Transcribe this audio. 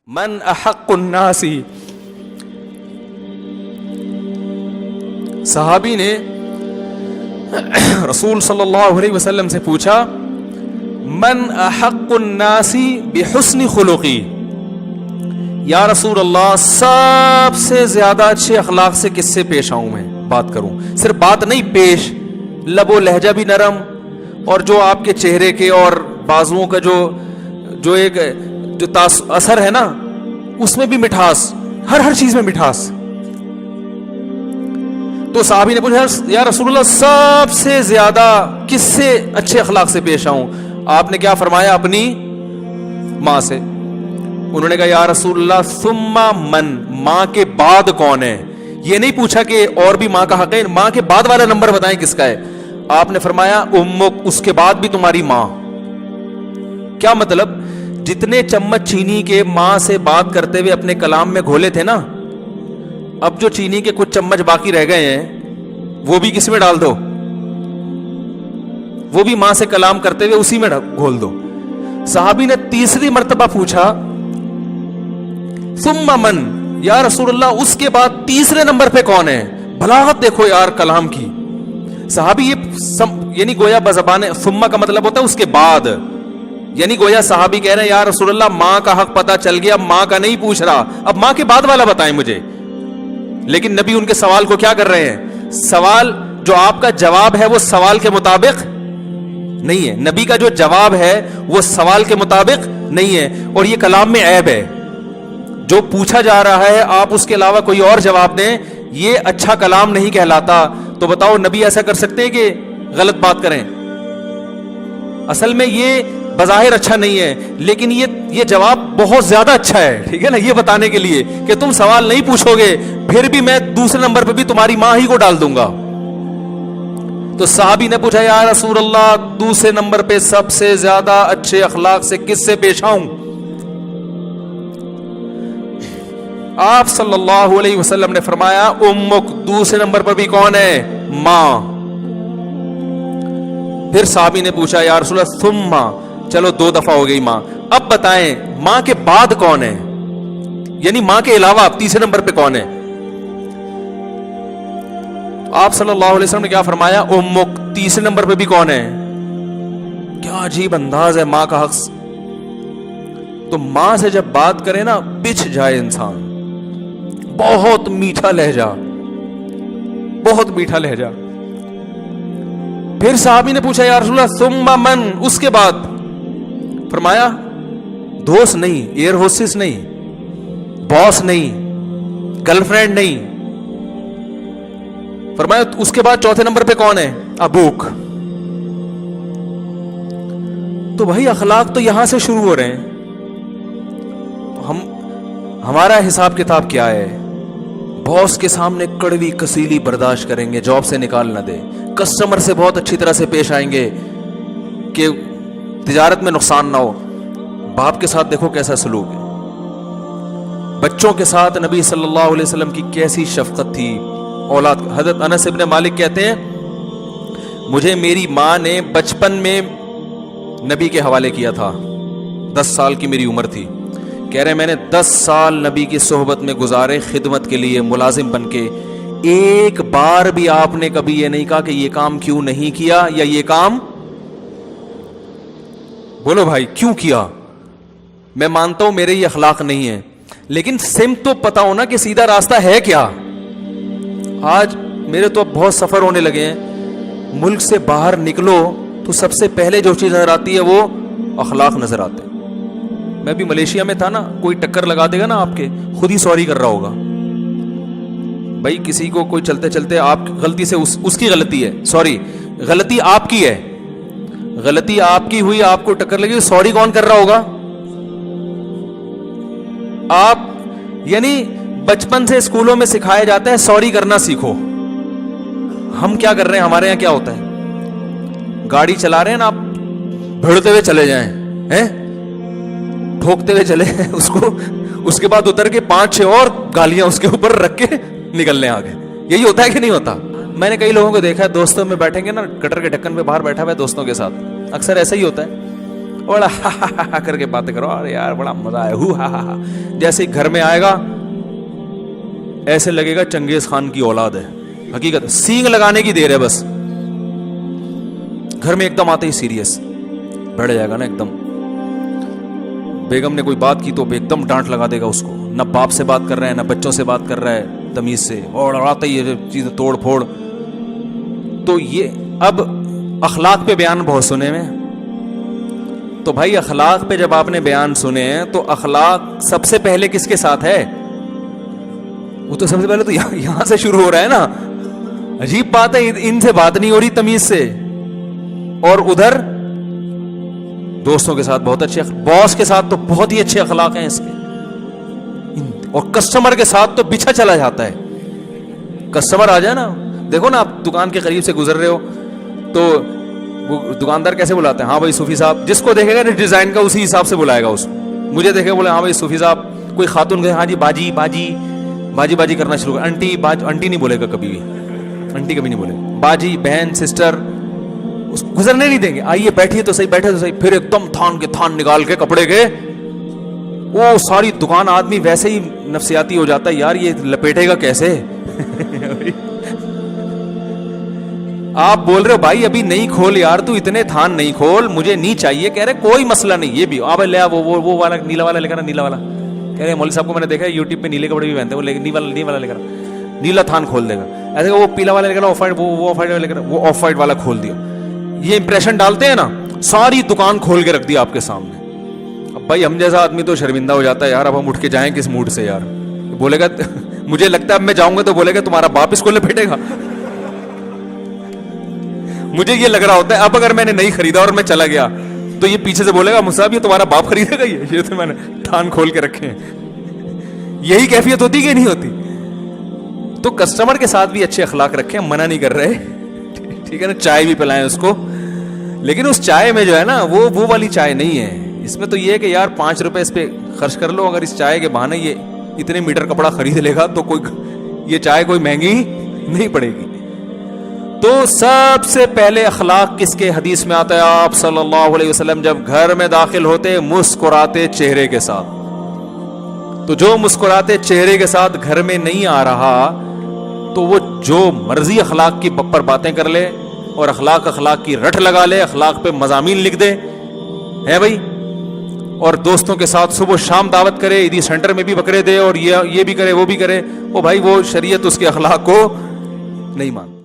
من احق الناس، صحابی نے رسول صلی اللہ علیہ وسلم سے پوچھا من احق الناس بحسن خلقی، یا رسول اللہ سب سے زیادہ اچھے اخلاق سے کس سے پیش آؤں میں بات کروں؟ صرف بات نہیں، پیش، لب و لہجہ بھی نرم، اور جو آپ کے چہرے کے اور بازوؤں کا جو ایک جو اثر ہے نا، اس میں بھی مٹھاس، ہر چیز میں مٹھاس۔ تو صحابی نے پوچھا یا رسول اللہ سب سے زیادہ کس سے اچھے اخلاق سے پیش آؤں؟ آپ نے کیا فرمایا؟ اپنی ماں سے۔ انہوں نے کہا یا رسول اللہ ثم من، ماں کے بعد کون ہے؟ یہ نہیں پوچھا کہ اور بھی ماں کا حق ہے، ماں کے بعد والا نمبر بتائیں کس کا ہے؟ آپ نے فرمایا امک، اس کے بعد بھی تمہاری ماں۔ کیا مطلب؟ جتنے چمچ چینی کے ماں سے بات کرتے ہوئے اپنے کلام میں گھولے تھے نا، اب جو چینی کے کچھ چمچ باقی رہ گئے ہیں وہ بھی کس میں ڈال دو، وہ بھی ماں سے کلام کرتے ہوئے اسی میں گھول دو۔ صحابی نے تیسری مرتبہ پوچھا ثم من، یا رسول اللہ اس کے بعد تیسرے نمبر پہ کون ہے؟ بلاغت دیکھو یار کلام کی۔ صحابی یعنی گویا بزبان ثم کا مطلب ہوتا ہے اس کے بعد، یعنی گویا صحابی کہہ رہے ہیں یا رسول اللہ ماں کا حق پتا چل گیا، ماں کا نہیں پوچھ رہا، اب ماں کے بعد والا بتائیں مجھے۔ لیکن نبی ان کے سوال کو کیا کر رہے ہیں؟ سوال جو آپ کا جواب ہے وہ سوال کے مطابق نہیں ہے، نبی کا جو جواب ہے وہ سوال کے مطابق نہیں ہے، اور یہ کلام میں عیب ہے۔ جو پوچھا جا رہا ہے آپ اس کے علاوہ کوئی اور جواب دیں، یہ اچھا کلام نہیں کہلاتا۔ تو بتاؤ نبی ایسا کر سکتے ہیں کہ غلط بات کریں؟ اصل میں یہ بظاہر اچھا نہیں ہے، لیکن یہ جواب بہت زیادہ اچھا ہے، ٹھیک ہے نا، یہ بتانے کے لیے کہ تم سوال نہیں پوچھو گے پھر بھی میں دوسرے نمبر پہ بھی تمہاری ماں ہی کو ڈال دوں گا۔ تو صحابی نے پوچھا یا رسول اللہ دوسرے نمبر پہ سب سے زیادہ اچھے اخلاق سے کس سے پیش آؤں؟ آپ صلی اللہ علیہ وسلم نے فرمایا امک، دوسرے نمبر پر بھی کون ہے؟ ماں۔ پھر صحابی نے پوچھا یا رسول اللہ ثم، چلو دو دفعہ ہو گئی ماں، اب بتائیں ماں کے بعد کون ہے؟ یعنی ماں کے علاوہ تیسرے نمبر پہ کون ہے؟ آپ صلی اللہ علیہ وسلم نے کیا فرمایا؟ امک، تیسرے نمبر پہ بھی کون ہے؟ کیا عجیب انداز ہے ماں کا حق۔ تو ماں سے جب بات کرے نا بچھ جائے انسان، بہت میٹھا لہجہ، بہت میٹھا لہجہ۔ پھر صحابی نے پوچھا یا رسول اللہ ثم من، اس کے بعد؟ فرمایا دوست نہیں، ایئر ہوسٹس نہیں، باس نہیں، گرل فرینڈ نہیں۔ فرمایا اس کے بعد چوتھے نمبر پہ کون ہے؟ ابوک۔ تو بھائی اخلاق تو یہاں سے شروع ہو رہے ہیں۔ ہمارا حساب کتاب کیا ہے؟ باس کے سامنے کڑوی کسیلی برداشت کریں گے، جاب سے نکال نہ دے، کسٹمر سے بہت اچھی طرح سے پیش آئیں گے کہ تجارت میں نقصان نہ ہو۔ باپ کے ساتھ دیکھو کیسا سلوک ہے، بچوں کے ساتھ نبی صلی اللہ علیہ وسلم کی کیسی شفقت تھی اولاد۔ حضرت انس ابن مالک کہتے ہیں مجھے میری ماں نے بچپن میں نبی کے حوالے کیا تھا، 10 سال کی میری عمر تھی، کہہ رہے میں نے 10 سال نبی کی صحبت میں گزارے، خدمت کے لیے ملازم بن کے، ایک بار بھی آپ نے کبھی یہ نہیں کہا کہ یہ کام کیوں نہیں کیا، یا یہ کام بولو بھائی کیوں کیا۔ میں مانتا ہوں میرے یہ اخلاق نہیں ہے، لیکن سمت تو پتا ہونا کہ سیدھا راستہ ہے کیا۔ آج میرے تو اب بہت سفر ہونے لگے ہیں، ملک سے باہر نکلو تو سب سے پہلے جو چیز نظر آتی ہے وہ اخلاق نظر آتے ہیں۔ میں بھی ملیشیا میں تھا نا، کوئی ٹکر لگا دے گا نا آپ کے، خود ہی سوری کر رہا ہوگا۔ بھائی کسی کو کوئی چلتے چلتے آپ غلطی سے اس کی غلطی ہے، سوری غلطی آپ کی ہے، غلطی آپ کی ہوئی، آپ کو ٹکر لگی، سوری کون کر رہا ہوگا؟ آپ یعنی بچپن سے اسکولوں میں سکھایا جاتا ہے سوری کرنا سیکھو۔ ہم کیا کر رہے ہیں؟ ہمارے یہاں کیا ہوتا ہے، گاڑی چلا رہے ہیں نا، آپ بھڑتے ہوئے چلے جائیں، ٹھوکتے ہوئے چلے اس کو، اس کے بعد اتر کے 5-6 اور گالیاں اس کے اوپر رکھ کے نکل لیں آگے۔ یہی ہوتا ہے کہ نہیں ہوتا؟ میں نے کئی لوگوں کو دیکھا ہے، دوستوں میں بیٹھیں گے نا، گٹر کے ڈھکن پہ باہر بیٹھا ہوا ہے دوستوں کے ساتھ، اکثر ایسا ہی ہوتا ہے، بڑا ہا ہا ہا کر کے باتیں کرو, ارے یار بڑا مزہ آیا, ہو ہا ہا. جیسے ہی گھر میں آئے گا ایسے لگے گا چنگیز خان کی اولاد ہے. حقیقت سینگ لگانے کی دیر ہے بس. گھر میں ایک دم آتے ہی سیریس بیٹھ جائے گا نا ایک دم. بیگم نے کوئی بات کی تو ایک دم ڈانٹ لگا دے گا اس کو. نہ باپ سے بات کر رہا ہے نہ بچوں سے بات کر رہا ہے تمیز سے, اور آتے ہی یہ چیزیں توڑ پھوڑ. تو یہ اب اخلاق پہ بیان بہت سنے میں. تو بھائی اخلاق پہ جب آپ نے بیان سنے ہیں تو اخلاق سب سے پہلے کس کے ساتھ ہے؟ وہ تو سب سے پہلے تو یہاں سے شروع ہو رہا ہے نا. عجیب بات ہے, ان سے بات نہیں ہو رہی تمیز سے, اور ادھر دوستوں کے ساتھ بہت اچھے, باس کے ساتھ تو بہت ہی اچھے اخلاق ہیں اس کے, اور کسٹمر کے ساتھ تو بچھا چلا جاتا ہے. کسٹمر آ جائے نا, دیکھو نا آپ دکان کے قریب سے گزر رہے ہو تو وہ دکاندار کیسے بلاتے ہیں؟ ہاں بھائی صوفی صاحب. جس کو دیکھے گا نا ڈیزائن کا اسی حساب سے بلائے گا اس کو. مجھے دیکھے بولے ہاں بھائی صوفی صاحب, کوئی خاتون گئے ہاں جی باجی باجی باجی باجی کرنا شروع کر. آنٹی آنٹی نہیں بولے گا کبھی بھی, آنٹی کبھی نہیں بولے گا. باجی بہن سسٹر گزرنے نہیں دیں گے. آئیے بیٹھیے تو صحیح, بیٹھے تو صحیح. پھر ایک دم تھان کے تھان نکال کے کپڑے کے, وہ ساری دکان آدمی ویسے ہی نفسیاتی ہو جاتا ہے, یار یہ لپیٹے گا کیسے. آپ بول رہے ہو بھائی ابھی نہیں کھول یار, تو اتنے تھان نہیں کھول, مجھے نہیں چاہیے. کہہ رہے کوئی مسئلہ نہیں, یہ بھی آپ لے وہ والا نیلا والا لے کر, نیلا والا. کہہ رہے مولوی صاحب کو میں نے دیکھا یوٹیوب پہ نیلے کپڑے بھی پہنتے ہیں, وہ نیلا والا لے کر, نیلا تھان کھول دے گا. ایسے وہ پیلا والا لے کر آف وائٹ, وہ آف وائٹ والا لے کر, وہ آف وائٹ والا کھول دیا. یہ امپریشن ڈالتے ہیں نا, ساری دکان کھول کے رکھ دی آپ کے سامنے. اب بھائی ہم جیسا آدمی تو شرمندہ ہو جاتا ہے, یار اب ہم اٹھ کے جائیں کس موڈ سے یار. بولے گا مجھے لگتا ہے اب میں جاؤں گا تو بولے گا تمہارا باپ اس کو لپیٹے گا. مجھے یہ لگ رہا ہوتا ہے اب اگر میں نے نہیں خریدا اور میں چلا گیا تو یہ پیچھے سے بولے گا مصعب یہ تمہارا باپ خریدے گا, یہ تو میں نے تھان کھول کے رکھے ہیں. یہی کیفیت ہوتی کہ نہیں ہوتی؟ تو کسٹمر کے ساتھ بھی اچھے اخلاق رکھیں, منع نہیں کر رہے, ٹھیک ہے نا. چائے بھی پلائیں اس کو, لیکن اس چائے میں جو ہے نا وہ والی چائے نہیں ہے. اس میں تو یہ ہے کہ یار 5 روپے اس پہ خرچ کر لو, اگر اس چائے کے بہانے یہ اتنے میٹر کپڑا خرید لے گا تو یہ چائے کوئی مہنگی نہیں پڑے گی. تو سب سے پہلے اخلاق کس کے حدیث میں آتا ہے؟ آپ صلی اللہ علیہ وسلم جب گھر میں داخل ہوتے مسکراتے چہرے کے ساتھ. تو جو مسکراتے چہرے کے ساتھ گھر میں نہیں آ رہا تو وہ جو مرضی اخلاق کی پر باتیں کر لے اور اخلاق کی رٹ لگا لے, اخلاق پہ مضامین لکھ دے ہے بھائی, اور دوستوں کے ساتھ صبح شام دعوت کرے, عیدی سینٹر میں بھی بکرے دے اور یہ بھی کرے وہ بھی کرے, وہ بھائی وہ شریعت اس کے اخلاق کو نہیں مانتی.